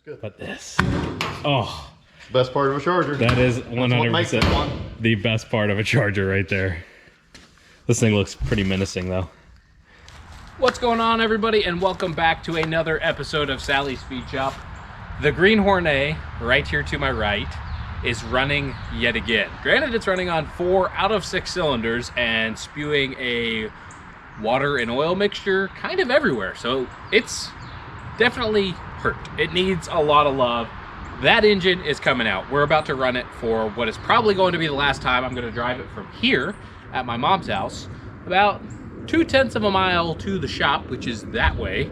Good. But this, oh. Best part of a Charger. That is 100% the best part of a Charger right there. This thing looks pretty menacing though. What's going on, everybody, and welcome back to another episode of Sally's Speed Shop. The green Hornet, right here to my right, is running yet again. Granted, it's running on 4 out of 6 cylinders and spewing a water and oil mixture kind of everywhere. So it's definitely hurt. It needs a lot of love. That engine is coming out. We're about to run it for what is probably going to be the last time. I'm going to drive it from here at my mom's house, about 0.2 of a mile to the shop, which is that way.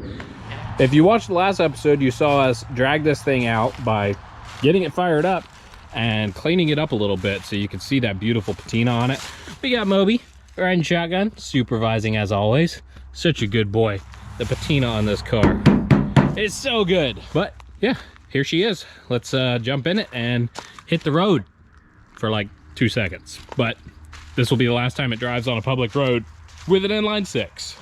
If you watched the last episode, you saw us drag this thing out by getting it fired up and cleaning it up a little bit so you can see that beautiful patina on it. We got Moby riding shotgun, supervising as always. Such a good boy. The patina on this car is so good. But yeah, here she is. Let's jump in it and hit the road for like 2 seconds. But this will be the last time it drives on a public road with an inline 6.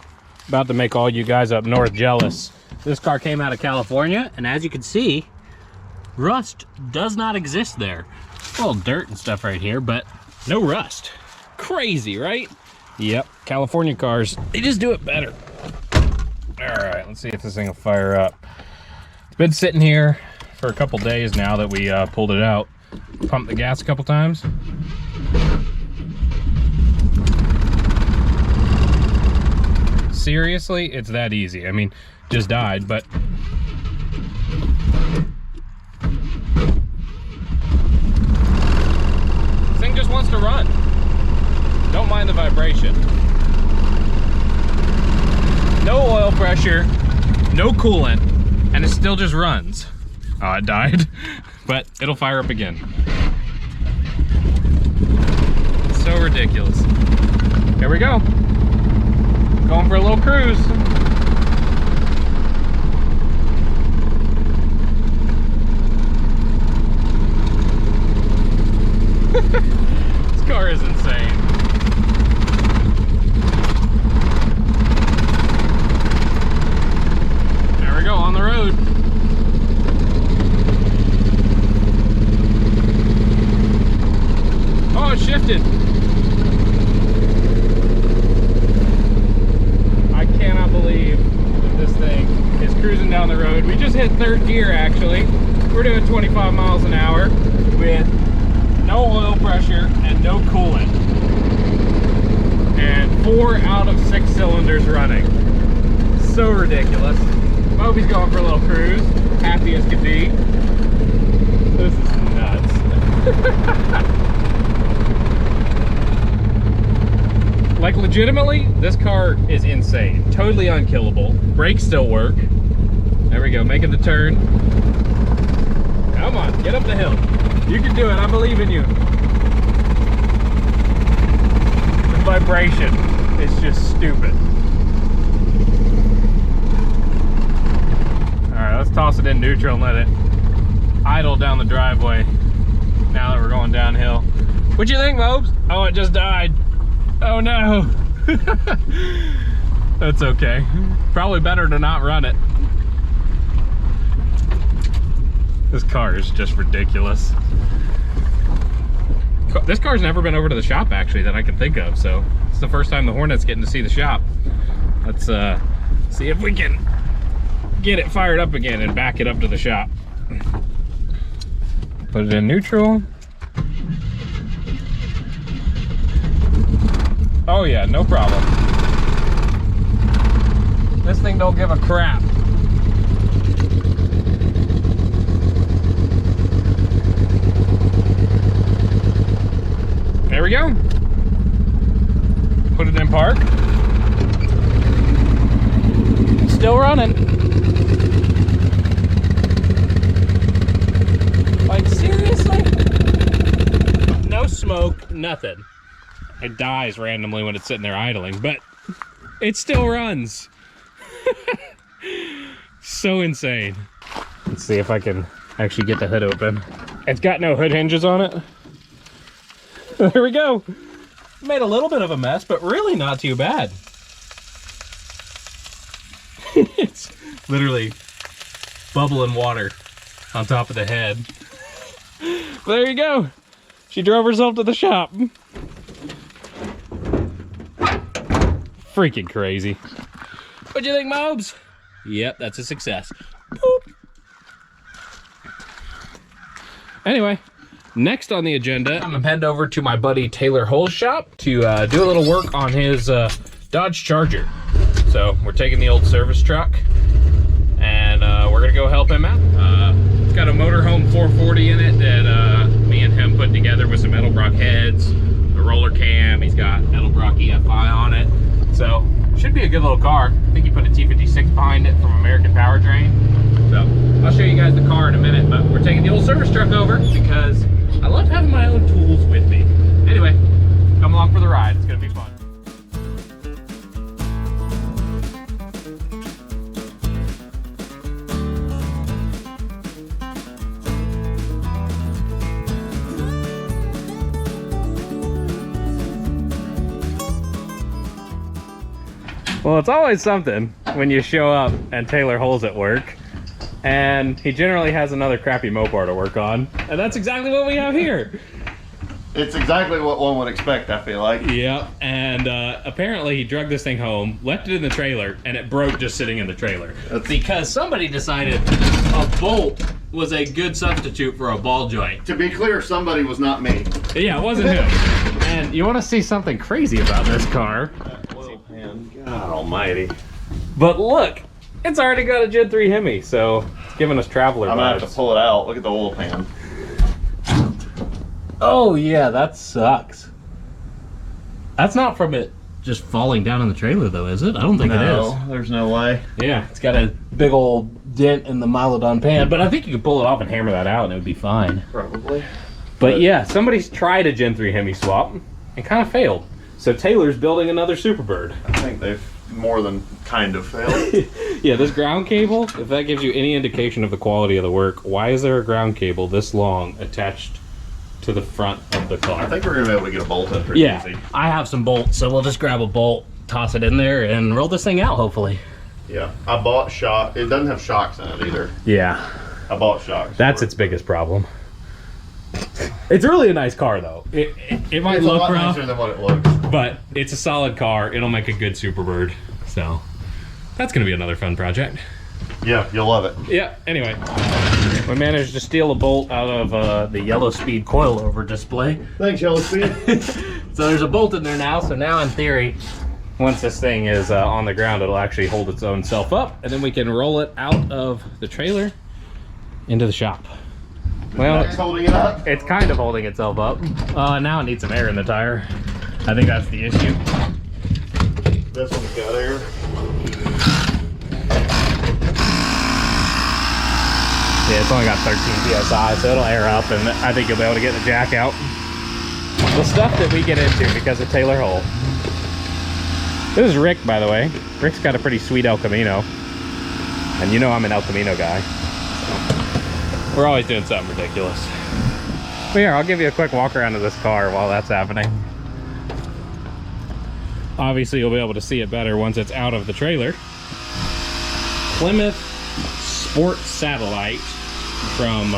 About to make all you guys up north jealous. This car came out of California, and as you can see, rust does not exist there. A little dirt and stuff right here, but no rust. Crazy, right? Yep, California cars, they just do it better. All right, let's see if this thing will fire up. It's been sitting here for a couple days now that we pulled it out. Pumped the gas a couple times. Seriously, it's that easy. I mean, just died, but this thing just wants to run. Don't mind the vibration. No oil pressure, no coolant, and it still just runs. Oh, it died, but it'll fire up again. It's so ridiculous. Here we go. Going for a little cruise. This car is insane. There we go, on the road. Oh, it shifted. I cannot believe that this thing is cruising down the road. We just hit 3rd gear, actually. We're doing 25 miles an hour with no oil pressure and no coolant. And 4 out of 6 cylinders running. So ridiculous. Moby's going for a little cruise. Happy as can be. This is nuts. Like, legitimately, this car is insane. Totally unkillable. Brakes still work. There we go, making the turn. Come on, get up the hill. You can do it, I believe in you. The vibration is just stupid. All right, let's toss it in neutral and let it idle down the driveway now that we're going downhill. What you think, Mobes? Oh, it just died. Oh no. That's okay. Probably better to not run it. This car is just ridiculous. This car's never been over to the shop, actually, that I can think of, so it's the first time the Hornet's getting to see the shop. Let's see if we can get it fired up again and back it up to the shop. Put it in neutral. Oh yeah, no problem. This thing don't give a crap. There we go. Put it in park. Still running. Like, seriously? No smoke, nothing. It dies randomly when it's sitting there idling, but it still runs. So insane. Let's see if I can actually get the hood open. It's got no hood hinges on it. There we go. Made a little bit of a mess, but really not too bad. It's literally bubbling water on top of the head. There you go. She drove herself to the shop. Freaking crazy. What'd you think, Mobs? Yep, that's a success. Boop. Anyway, next on the agenda, I'm gonna head over to my buddy Taylor Hull's shop to do a little work on his Dodge Charger. So we're taking the old service truck and we're gonna go help him out. It's got a motorhome 440 in it that me and him put together with some Edelbrock heads, the roller cam. He's got Edelbrock EFI on it. So should be a good little car. I think he put a T56 behind it from American Powertrain. So I'll show you guys the car in a minute, but we're taking the old service truck over because I love having my own tools with me. Anyway, come along for the ride. It's gonna be fun. Well, it's always something when you show up and Taylor Hull's at work, and he generally has another crappy Mopar to work on, and that's exactly what we have here. It's exactly what one would expect, I feel like. Yep, and apparently he dragged this thing home, left it in the trailer, and it broke just sitting in the trailer. That's because somebody decided a bolt was a good substitute for a ball joint. To be clear, somebody was not me. Yeah, it wasn't him. And you want to see something crazy about this car? God almighty. But look, it's already got a Gen 3 Hemi, so it's giving us traveler vibes. I'm gonna have to pull it out. Look at the oil pan. Oh yeah, that sucks. That's not from it just falling down in the trailer though, is it? I don't think it is. No, there's no way. Yeah, it's got a big old dent in the Milodon pan, but I think you could pull it off and hammer that out and it would be fine. Probably. But yeah, somebody's tried a Gen 3 Hemi swap and kind of failed. So Taylor's building another Superbird. I think they've more than kind of failed. Yeah, this ground cable, if that gives you any indication of the quality of the work, why is there a ground cable this long attached to the front of the car? I think we're gonna be able to get a bolt in pretty easy. I have some bolts, so we'll just grab a bolt, toss it in there, and roll this thing out, hopefully. Yeah, I bought shock. It doesn't have shocks in it either. Yeah. I bought shocks. That's its biggest problem. It's really a nice car, though. It might look rough. It's a lot nicer than what it looks. But it's a solid car. It'll make a good Superbird. So that's going to be another fun project. Yeah, you'll love it. Yeah, anyway. We managed to steal a bolt out of the Yellow Speed coilover display. Thanks, Yellow Speed. So there's a bolt in there now. So now, in theory, once this thing is on the ground, it'll actually hold its own self up. And then we can roll it out of the trailer into the shop. Well, it's holding it up. It's kind of holding itself up. Now it needs some air in the tire. I think that's the issue. This one's got air. Yeah, it's only got 13 PSI, so it'll air up, and I think you'll be able to get the jack out. The stuff that we get into because of Taylor Hull. This is Rick, by the way. Rick's got a pretty sweet El Camino. And you know I'm an El Camino guy. We're always doing something ridiculous. But here, I'll give you a quick walk around of this car while that's happening. Obviously, you'll be able to see it better once it's out of the trailer. Plymouth Sport Satellite from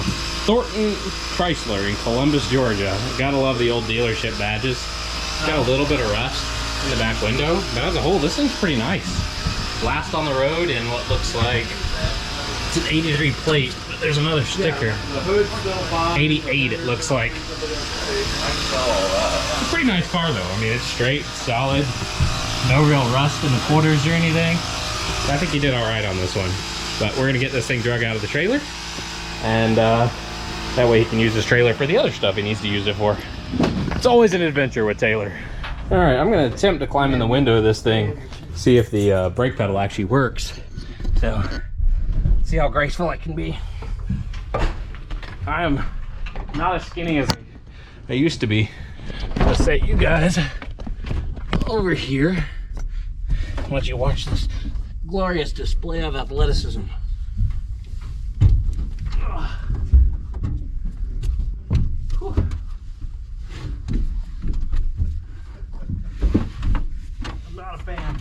Thornton Chrysler in Columbus, Georgia. Gotta love the old dealership badges. It's got a little bit of rust in the back window, but as a whole, this thing's pretty nice. Last on the road in what looks like it's an 83 plate. There's another sticker. Yeah, the hood's still fine. 88 it looks like. It's a pretty nice car though. I mean, it's straight, it's solid. No real rust in the quarters or anything. I think he did all right on this one. But we're gonna get this thing drug out of the trailer. And that way he can use this trailer for the other stuff he needs to use it for. It's always an adventure with Taylor. All right, I'm gonna attempt to climb in the window of this thing, see if the brake pedal actually works. So, see how graceful I can be. I am not as skinny as I used to be. Let's set you guys over here. Let you watch this glorious display of athleticism. I'm not a fan.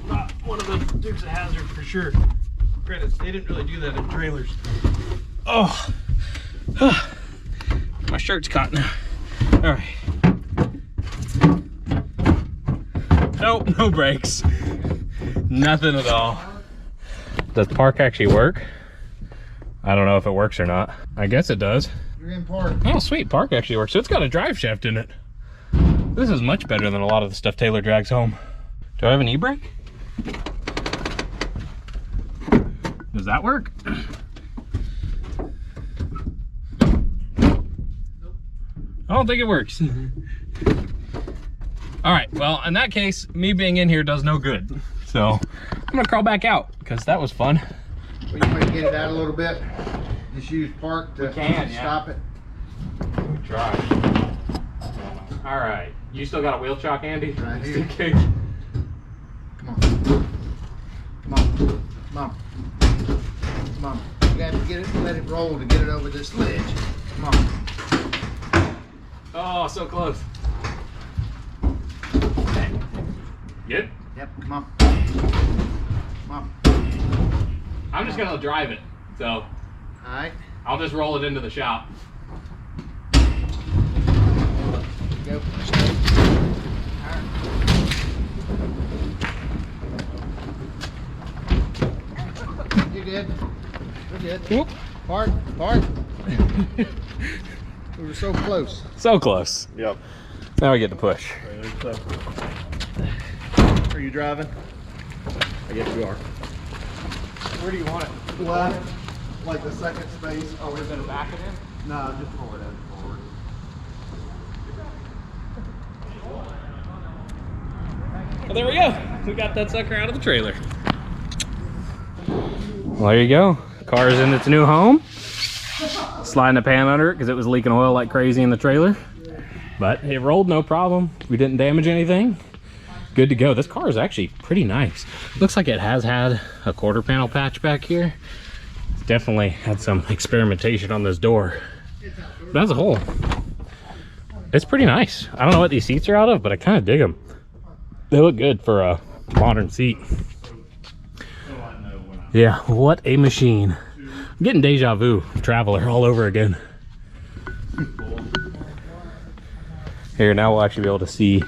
Not one of the Dukes of Hazzard for sure. Credits, they didn't really do that in trailers. Oh, Oh, my shirt's caught now. All right. Nope, no brakes. Nothing at all. Does park actually work? I don't know if it works or not. I guess it does. You're in park. Oh, sweet. Park actually works. So it's got a drive shaft in it. This is much better than a lot of the stuff Taylor drags home. Do I have an e-brake? Does that work? I don't think it works. All right, well, in that case, me being in here does no good. So I'm gonna crawl back out because that was fun. Well, you want to get it out a little bit? Just use park to stop it. We try. All right, you still got a wheel chock, Andy? Right Just here. in case. Come on. Come on. Come on. Come on. You got to get it, let it roll to get it over this ledge. Come on. Oh, so close. Okay. Good? Yep, come on. Come on. I'm just gonna drive it, so All right. I'll just roll it into the shop. Go. You're good. We're good. Whoop. Park. We were so close. So close. Yep. Now we get to push. Are you driving? I guess we are. Where do you want it? Left, like the second space. Oh, we're gonna back it in? No, just pull it in forward. Well, there we go. We got that sucker out of the trailer. Well, there you go. Car's in its new home. Sliding a pan under it because it was leaking oil like crazy in the trailer. But it rolled no problem. We didn't damage anything. Good to go. This car is actually pretty nice. Looks like it has had a quarter panel patch back here. Definitely had some experimentation on this door. But as a whole, it's pretty nice. I don't know what these seats are out of, but I kind of dig them. They look good for a modern seat. Yeah, what a machine. I'm getting deja vu, Traveler all over again. Here, now we'll actually be able to see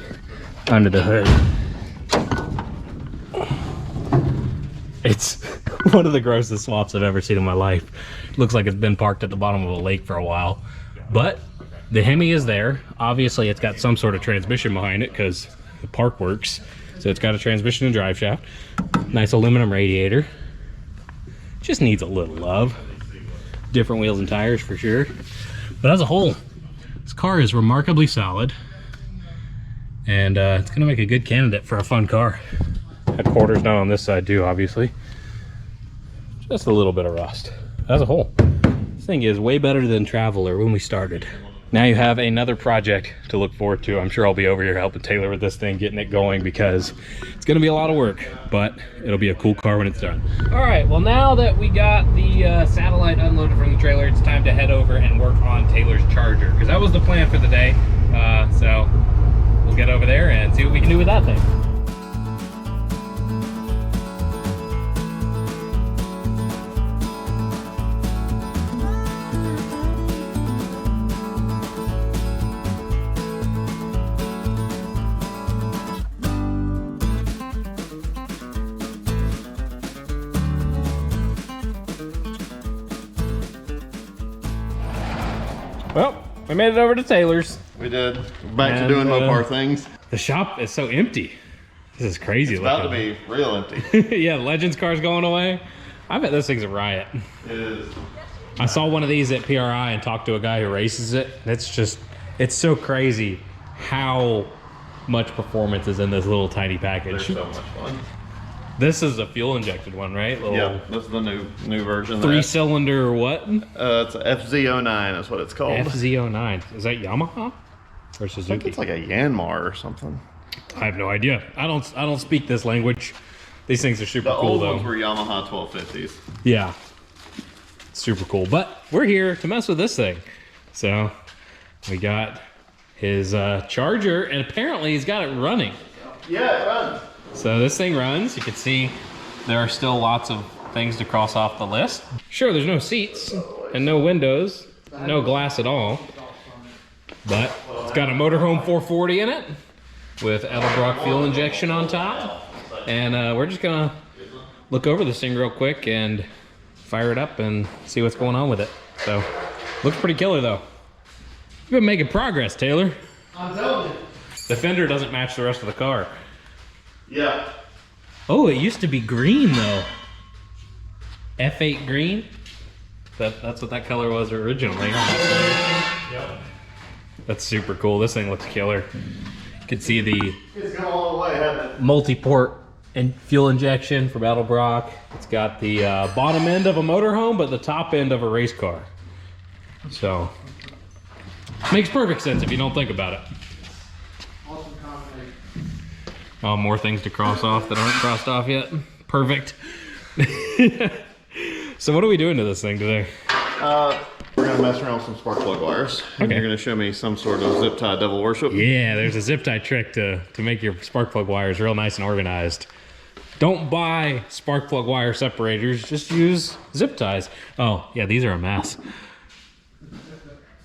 under the hood. It's one of the grossest swaps I've ever seen in my life. Looks like it's been parked at the bottom of a lake for a while. But the Hemi is there. Obviously, it's got some sort of transmission behind it because the park works. So it's got a transmission and drive shaft. Nice aluminum radiator. Just needs a little love. Different wheels and tires for sure. But as a whole, this car is remarkably solid. And it's gonna make a good candidate for a fun car. Headquarters down on this side too, obviously. Just a little bit of rust. As a whole, this thing is way better than Traveler when we started. Now you have another project to look forward to. I'm sure I'll be over here helping Taylor with this thing, getting it going, because it's gonna be a lot of work, but it'll be a cool car when it's done. All right, well, now that we got the satellite unloaded from the trailer, it's time to head over and work on Taylor's charger, because that was the plan for the day. So we'll get over there and see what we can do with that thing. Well, we made it over to Taylor's. We did. Back to And, doing Mopar things. The shop is so empty. This is crazy. It's about to be real empty. Yeah, Legends car's going away. I bet this thing's a riot. It is. I saw one of these at PRI and talked to a guy who races it. It's so crazy how much performance is in this little tiny package. They're so much fun. This is a fuel injected one, right? Yeah, this is the new version. 3-cylinder or what? It's a FZ09, that's what it's called. FZ09. Is that Yamaha or I Suzuki? think it's like a Yanmar or something. I have no idea. I don't speak this language. These things are super The cool old though. ones were Yamaha 1250s. Yeah. Super cool. But we're here to mess with this thing. So we got his charger, and apparently he's got it running. Yeah, it runs. So this thing runs. You can see there are still lots of things to cross off the list. Sure, there's no seats. and no windows, no glass at all. But it's got a motorhome 440 in it with Edelbrock fuel injection on top. And we're just gonna look over this thing real quick and fire it up and see what's going on with it. So, looks pretty killer though. You've been making progress, Taylor. I'm telling you. The fender doesn't match the rest of the car. Yeah. Oh, it used to be green though. F8 green. That's what that color was originally. Yep. That's super cool. This thing looks killer. You can see the It's gone all the way, hasn't it? multi-port and fuel injection from Edelbrock. It's got the bottom end of a motorhome, but the top end of a race car. So, makes perfect sense if you don't think about it. Awesome combination. Oh, more things to cross off that aren't crossed off yet. Perfect. So what are we doing to this thing today? We're gonna mess around with some spark plug wires. And Okay. you're gonna show me some sort of zip tie devil worship. Yeah, there's a zip tie trick to make your spark plug wires real nice and organized. Don't buy spark plug wire separators, just use zip ties. Oh, yeah, these are a mess.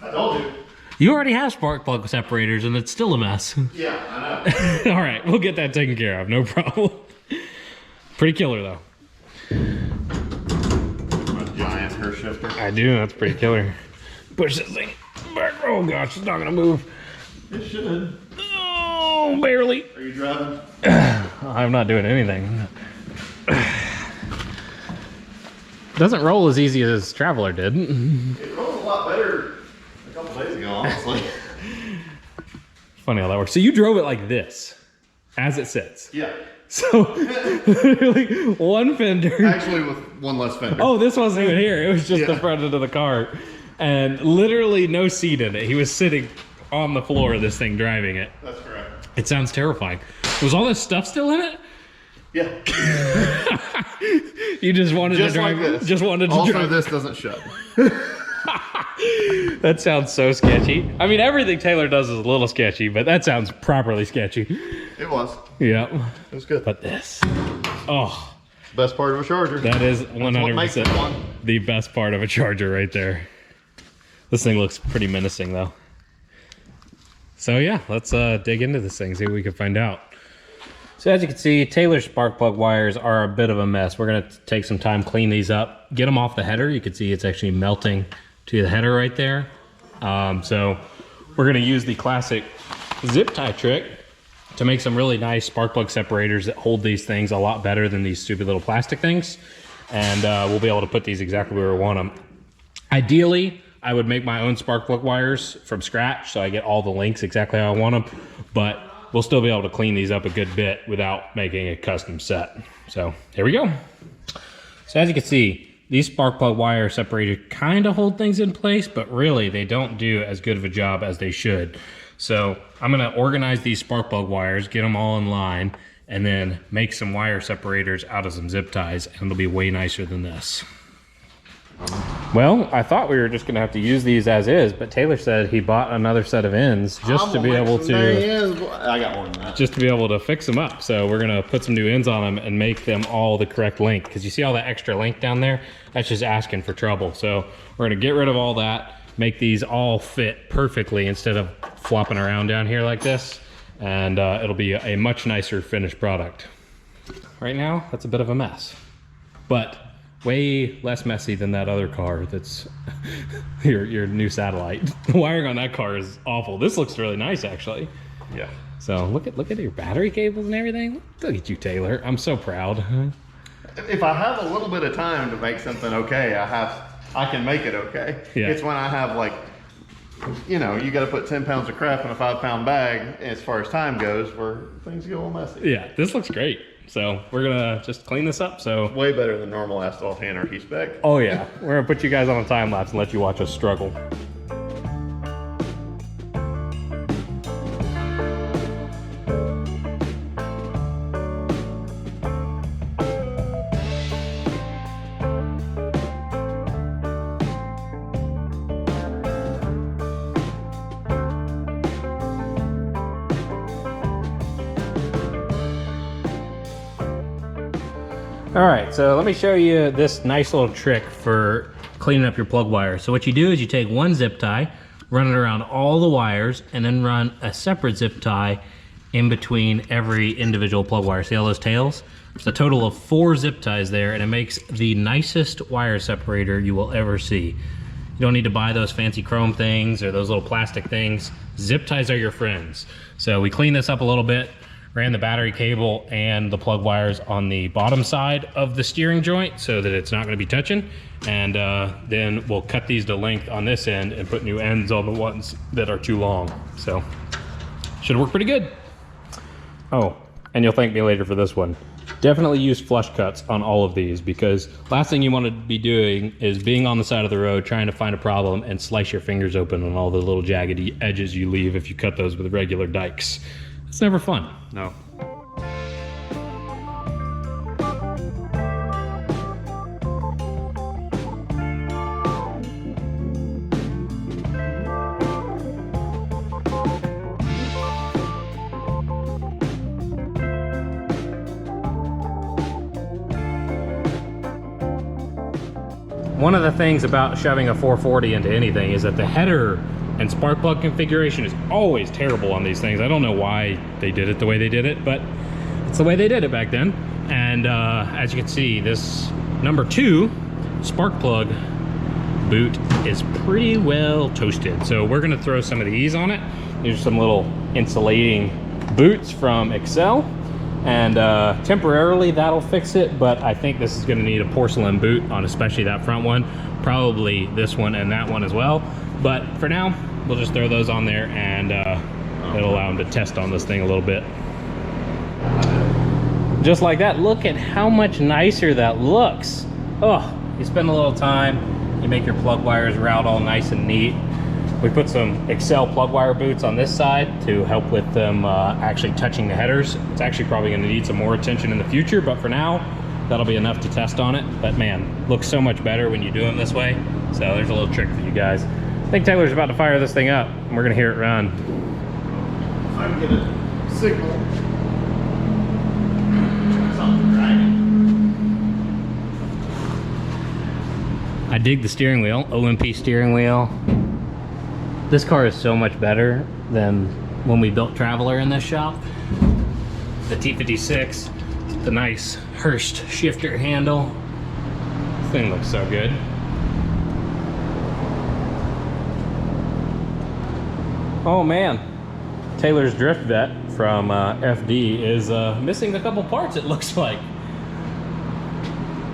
I told you. You already have spark plug separators and it's still a mess. Yeah, I know. All right, we'll get that taken care of, no problem. Pretty killer though. A giant her shifter. I do, that's pretty killer. Push this thing back. Oh gosh, it's not gonna move. It should. Oh, barely. Are you driving? I'm not doing anything. Doesn't roll as easy as Traveler did. It rolled a lot better a couple days ago, honestly. Funny how that works. So you drove it like this, as it sits. Yeah. So literally one fender. Actually, with one less fender. Oh, this wasn't even here. It was just the Yeah. front end of the car. And literally no seat in it. He was sitting on the floor of this thing driving it. That's correct. It sounds terrifying. Was all this stuff still in it? Yeah. You just wanted Just to drive like this. Just wanted to Also, drive. this doesn't shut. That sounds so sketchy. I mean, everything Taylor does is a little sketchy, but that sounds properly sketchy. It was. Yeah. It was good. But this, oh, Best part of a charger. that is what makes it 100% one. the best part of a charger right there. This thing looks pretty menacing though. So yeah, let's dig into this thing, see what we can find out. So as you can see, Taylor's spark plug wires are a bit of a mess. We're gonna take some time, clean these up, get them off the header. You can see it's actually melting to the header right there. So we're gonna use the classic zip tie trick to make some really nice spark plug separators that hold these things a lot better than these stupid little plastic things. And we'll be able to put these exactly where we want them. Ideally, I would make my own spark plug wires from scratch so I get all the links exactly how I want them, but we'll still be able to clean these up a good bit without making a custom set. So here we go. So as you can see, these spark plug wire separators kind of hold things in place, but really they don't do as good of a job as they should. So I'm gonna organize these spark plug wires, get them all in line, and then make some wire separators out of some zip ties, and it'll be way nicer than this. Well, I thought we were just gonna have to use these as is, but Taylor said he bought another set of ends just to be able to I got one of that. just to be able to fix them up. So we're gonna put some new ends on them and make them all the correct length. Because you see all that extra length down there? That's just asking for trouble. So we're gonna get rid of all that, make these all fit perfectly instead of flopping around down here like this. And it'll be a much nicer finished product. Right now, that's a bit of a mess, but way less messy than that other car that's your new satellite. The wiring on that car is awful. This looks really nice actually. Yeah. So look at your battery cables and everything. Look at you, Taylor. I'm so proud. If I have a little bit of time to make something okay, I can make it okay. Yeah. It's when I have like, you know, you got to put 10 pounds of crap in a 5-pound bag as far as time goes, where things get a little messy. Yeah, this looks great. So we're gonna just clean this up. So Way better than normal asphalt anarchy spec. oh yeah, we're gonna put you guys on a time lapse and let you watch us struggle. All right, so let me show you this nice little trick for cleaning up your plug wires. So what you do is you take one zip tie, run it around all the wires, and then run a separate zip tie in between every individual plug wire. See all those tails? It's a total of 4 zip ties there, and it makes the nicest wire separator you will ever see. You don't need to buy those fancy chrome things or those little plastic things. Zip ties are your friends. So we cleaned this up a little bit, ran the battery cable and the plug wires on the bottom side of the steering joint so that it's not going to be touching. And then we'll cut these to length on this end and put new ends on the ones that are too long. So should work pretty good. Oh, and you'll thank me later for this one. Definitely use flush cuts on all of these, because last thing you want to be doing is being on the side of the road trying to find a problem and slice your fingers open on all the little jaggedy edges you leave if you cut those with regular dikes. It's never fun. No. One of the things about shoving a 440 into anything is that the header and spark plug configuration is always terrible on these things. I don't know why they did it the way they did it, but it's the way they did it back then. And as you can see, this number 2 spark plug boot is pretty well toasted. So we're gonna throw some of these on it. These are some little insulating boots from Excel. And temporarily that'll fix it, but I think this is gonna need a porcelain boot on especially that front one, probably this one and that one as well. But for now, we'll just throw those on there, and it'll allow them to test on this thing a little bit. Just like that. Look at how much nicer that looks. Oh, you spend a little time, you make your plug wires route all nice and neat. We put some Excel plug wire boots on this side to help with them actually touching the headers. It's actually probably gonna need some more attention in the future, but for now, that'll be enough to test on it. But man, looks so much better when you do them this way. So there's a little trick for you guys. I think Taylor's about to fire this thing up, and we're gonna hear it run. I can get a signal. Something dragging. I dig the steering wheel, OMP steering wheel. This car is so much better than when we built Traveler in this shop. The T56, the nice Hurst shifter handle. This thing looks so good. Oh man, Taylor's drift vet from FD is missing a couple parts, it looks like.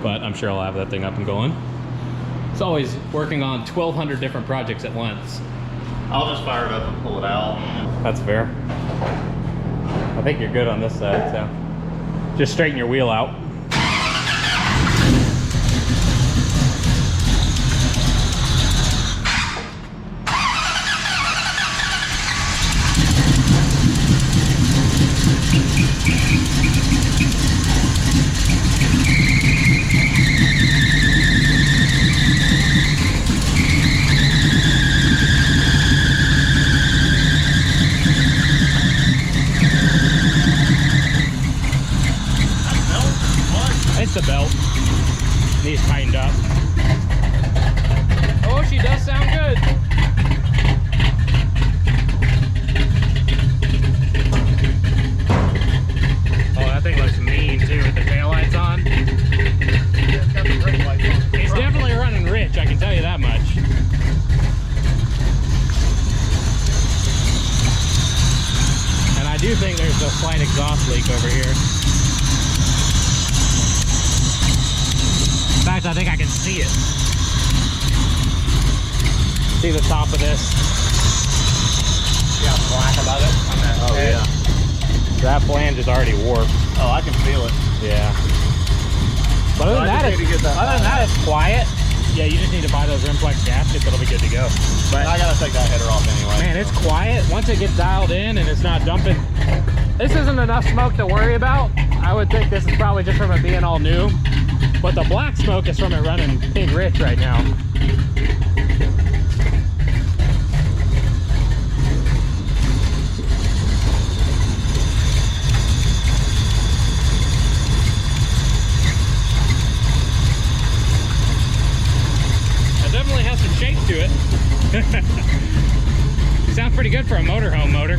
But I'm sure I'll have that thing up and going. It's always working on 1,200 different projects at once. I'll just fire it up and pull it out. That's fair. I think you're good on this side, so just straighten your wheel out. It's the belt. Needs tightened up. Oh, she does sound good. Oh, that thing looks mean too with the taillights on. It's got the brake lights on. It's definitely running rich, I can tell you that much. And I do think there's a slight exhaust leak over here. In fact, I think I can see it. See the top of this? Yeah, black above it on that. Oh head. yeah. That flange is already warped. Oh, I can feel it. Yeah. But other than that, it's quiet. Yeah, you just need to buy those Rimflex gaskets. It'll be good to go. But I gotta take that header off anyway. Man, it's quiet. Once it gets dialed in and it's not dumping. This isn't enough smoke to worry about. I would think this is probably just from it being all new. But the black smoke is from it running pig rich right now. Sounds pretty good for a motorhome motor.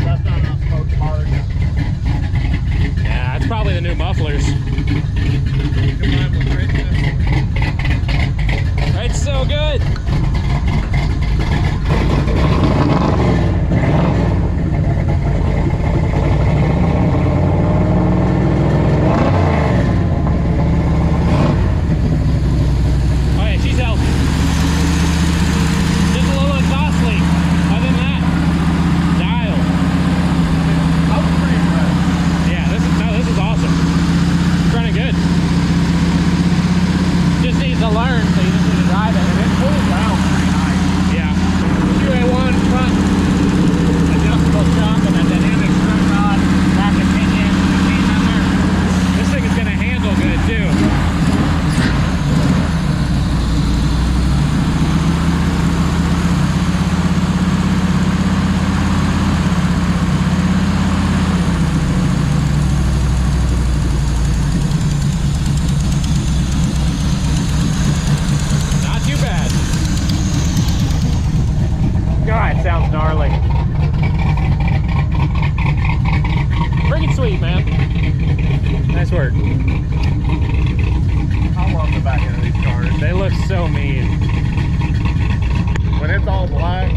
That's not enough smoke hard. Yeah, it's probably the new mufflers. Combined with richness. It's so good. Sounds gnarly. Freaking sweet, man. Nice work. I love the back end of these cars. They look so mean. When it's all black.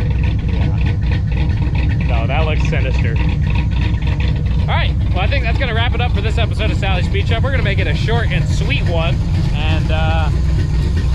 No, that looks sinister. All right, well, I think that's gonna wrap it up for this episode of Sally's Speed Shop. We're gonna make it a short and sweet one, and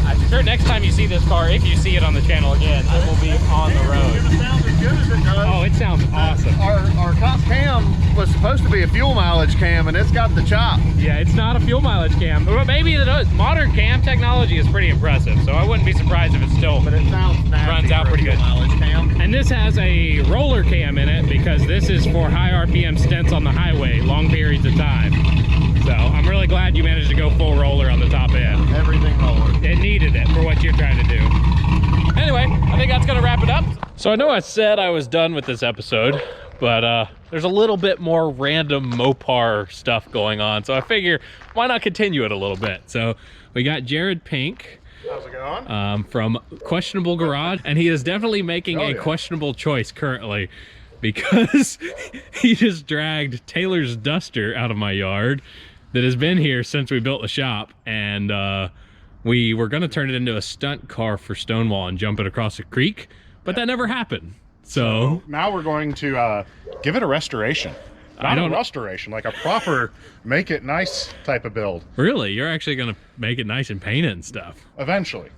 I'm sure next time you see this car, if you see it on the channel again, it will be on the road. It sounds as good as it does. Oh, it sounds awesome. Our top cam was supposed to be a fuel mileage cam, and it's got the chop. Yeah, it's not a fuel mileage cam, but maybe it is. Modern cam technology is pretty impressive, so I wouldn't be surprised if it still But it sounds nasty runs out for a pretty fuel good. mileage cam. And this has a roller cam in it because this is for high RPM stints on the highway, long periods of time. So I'm really glad you managed to go full roller on the top end. Everything roller. It needed it for what you're trying to do. Anyway, I think that's gonna wrap it up. So I know I said I was done with this episode, but there's a little bit more random Mopar stuff going on. So I figure, why not continue it a little bit? So we got Jared Pink. How's it going? From Questionable Garage, and he is definitely making a questionable choice currently because he just dragged Taylor's Duster out of my yard that has been here since we built the shop, and we were gonna turn it into a stunt car for Stonewall and jump it across a creek, but that never happened. So now we're going to give it a restoration. Not a restoration, like a proper make it nice type of build. Really, you're actually gonna make it nice and paint it and stuff? Eventually.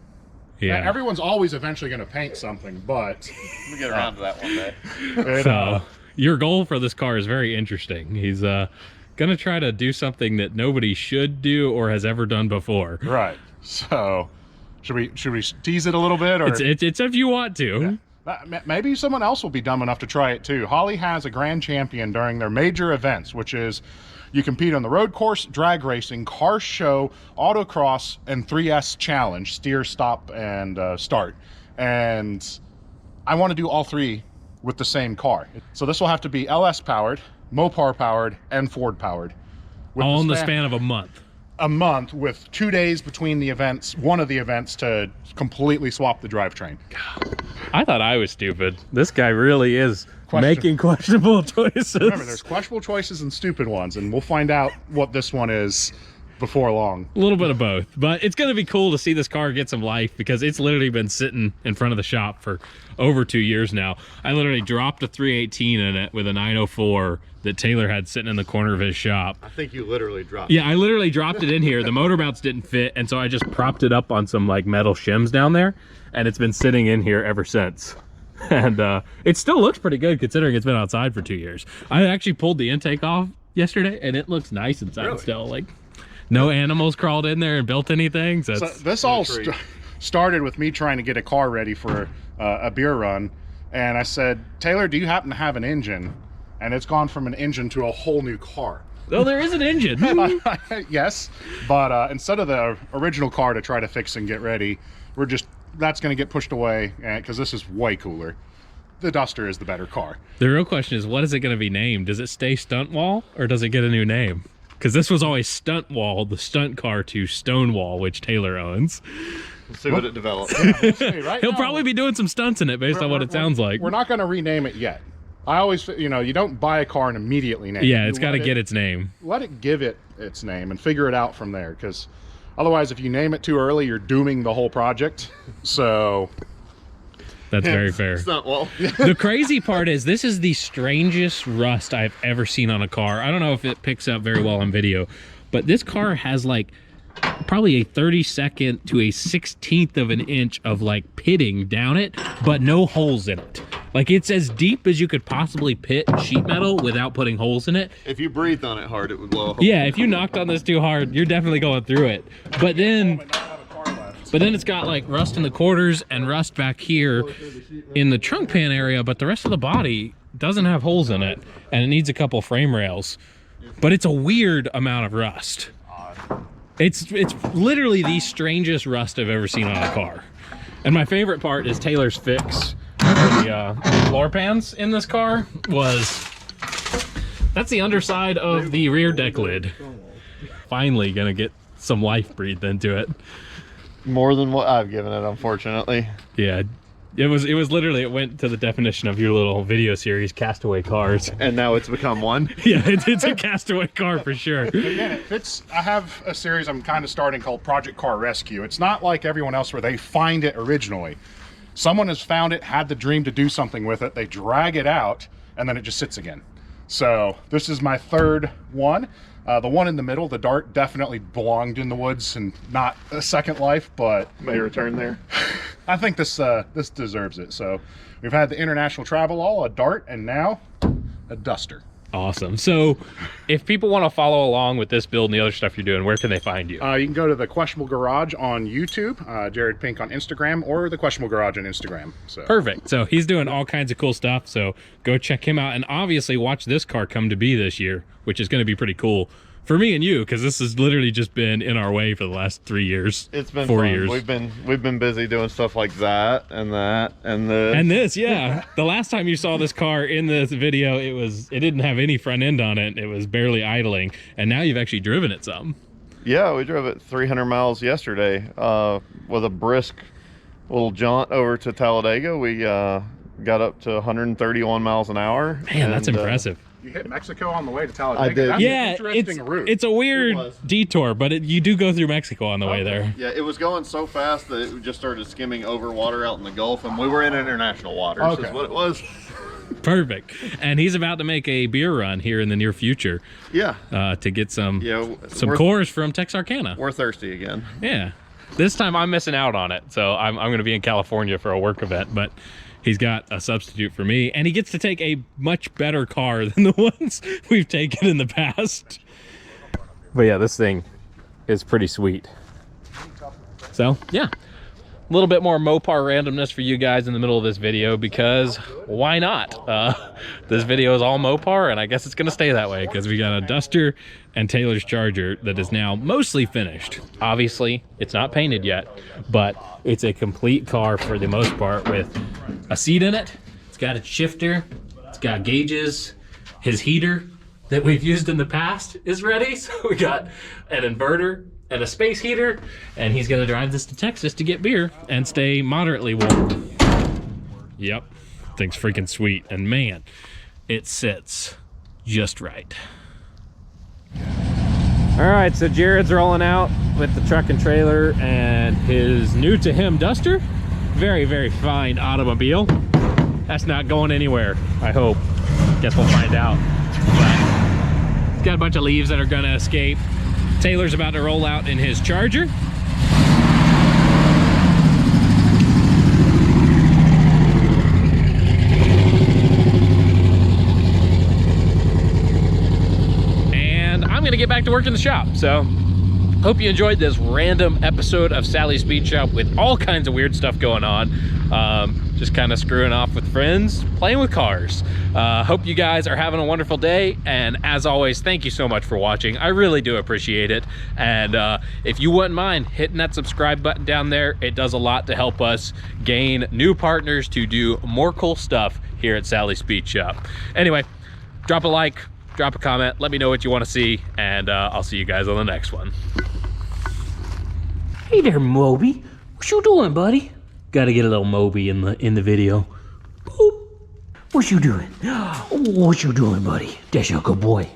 Yeah. Now, everyone's always eventually going to paint something, but We'll get around to that one day. So your goal for this car is very interesting. He's gonna try to do something that nobody should do or has ever done before. right. So should we tease it a little bit, or It's if you want to. maybe someone else will be dumb enough to try it too. Holly has a grand champion during their major events, which is you compete on the road course, drag racing, car show, autocross, and 3S challenge, steer, stop, and start. And I want to do all three with the same car. So this will have to be LS powered, Mopar powered, and Ford powered. All in the span of a month. A month with 2 days between the events, one of the events, to completely swap the drivetrain. I thought I was stupid. This guy really is making questionable choices. Remember, there's questionable choices and stupid ones, and we'll find out what this one is before long. A little bit of both, but it's going to be cool to see this car get some life because it's literally been sitting in front of the shop for over 2 years now. I literally dropped a 318 in it with a 904 that Taylor had sitting in the corner of his shop. I think you literally dropped it. Yeah, I literally dropped it in here. The motor mounts didn't fit, and so I just propped it up on some like metal shims down there, and it's been sitting in here ever since. And it still looks pretty good considering it's been outside for 2 years. I actually pulled the intake off yesterday, and it looks nice inside still. Like, no animals crawled in there and built anything. So this all started with me trying to get a car ready for a beer run, and I said, Taylor, do you happen to have an engine? And it's gone from an engine to a whole new car. Oh, there is an engine. Yes, but instead of the original car to try to fix and get ready, that's going to get pushed away because this is way cooler. The Duster is the better car. The real question is, what is it going to be named? Does it stay Stuntwall or does it get a new name? because this was always Stunwall, the stunt car to Stonewall, which Taylor owns. We'll see what it develops. Hey, right He'll now, probably be doing some stunts in it based on what it sounds like. We're not going to rename it yet. I always, you know, you don't buy a car and immediately name it. Yeah, You it's got to let get its name. Let it give it its name and figure it out from there, because otherwise if you name it too early, you're dooming the whole project. So That's very fair. It's not well. The crazy part is this is the strangest rust I've ever seen on a car. I don't know if it picks up very well on video, but this car has like probably a 32nd to a 16th of an inch of like pitting down it, but no holes in it. Like it's as deep as you could possibly pit sheet metal without putting holes in it. If you breathed on it hard, it would blow a hole. Yeah, if you knocked on this too hard, you're definitely going through it. But then it's got like rust in the quarters and rust back here in the trunk pan area, but the rest of the body doesn't have holes in it, and it needs a couple frame rails. But it's a weird amount of rust. It's literally the strangest rust I've ever seen on a car. And my favorite part is Taylor's fix for the floor pans in this car that's the underside of the rear deck lid. Finally gonna get some life breathed into it. More than what I've given it, unfortunately. Yeah, it was literally, it went to the definition of your little video series, Castaway Cars. And now it's become one. Yeah, it's a castaway car for sure. again, it fits. I have a series I'm kind of starting called Project Car Rescue. It's not like everyone else where they find it originally. Someone has found it, had the dream to do something with it, they drag it out, and then it just sits again. So this is my third one. The one in the middle, the Dart, definitely belonged in the woods and not a second life, but May return there. I think this deserves it. So we've had the International Travelall, a Dart, and now a Duster. Awesome. So if people want to follow along with this build and the other stuff you're doing, where can they find you? You can go to the Questionable Garage on YouTube, Jared Pink on Instagram, or the Questionable Garage on Instagram. So Perfect. So he's doing all kinds of cool stuff. So go check him out, and obviously watch this car come to be this year, which is going to be pretty cool for me and you, because this has literally just been in our way for the last 3 years. It's been 4 fun. years. We've been busy doing stuff like that and this. And this, yeah. The last time you saw this car in this video, it didn't have any front end on it. It was barely idling, and now you've actually driven it some. Yeah, we drove it 300 miles yesterday with a brisk little jaunt over to Talladega. We got up to 131 miles an hour. Man, that's impressive. you hit Mexico on the way to Talladega. I did. That's Yeah, an interesting route. it's a weird was. detour, but you do go through Mexico on the way there. Yeah, it was going so fast that it just started skimming over water out in the Gulf, and we were in international waters. Okay. Is what it was. Perfect. And he's about to make a beer run here in the near future Yeah. to get some we're, cores from Texarkana. We're thirsty again. Yeah. This time I'm missing out on it, so I'm going to be in California for a work event, but he's got a substitute for me, and he gets to take a much better car than the ones we've taken in the past. But yeah, this thing is pretty sweet. So yeah, a little bit more Mopar randomness for you guys in the middle of this video, because why not? This video is all Mopar, and I guess it's going to stay that way because we got a Duster and Taylor's Charger that is now mostly finished. Obviously, it's not painted yet, but it's a complete car for the most part, with a seat in it. It's got a shifter. It's got gauges. His heater that we've used in the past is ready. So we got an inverter and a space heater, and he's gonna drive this to Texas to get beer and stay moderately warm. Yep, thing's freaking sweet, and man, it sits just right. All right, so Jared's rolling out with the truck and trailer and his new to him Duster. Very, very fine automobile. That's not going anywhere, I hope. Guess we'll find out. But it's got a bunch of leaves that are gonna escape. Taylor's about to roll out in his Charger. And I'm gonna get back to work in the shop. So hope you enjoyed this random episode of Sally's Speed Shop with all kinds of weird stuff going on. Just kind of screwing off with friends, playing with cars. Hope you guys are having a wonderful day, and as always, thank you so much for watching. I really do appreciate it, and if you wouldn't mind hitting that subscribe button down there, it does a lot to help us gain new partners to do more cool stuff here at Sally's Speed Shop. Anyway, drop a like, drop a comment, let me know what you want to see, and I'll see you guys on the next one. Hey there, Moby. What you doing, buddy? Gotta get a little Moby in the video. Boop. What you doing? What you doing, buddy? That's your good boy.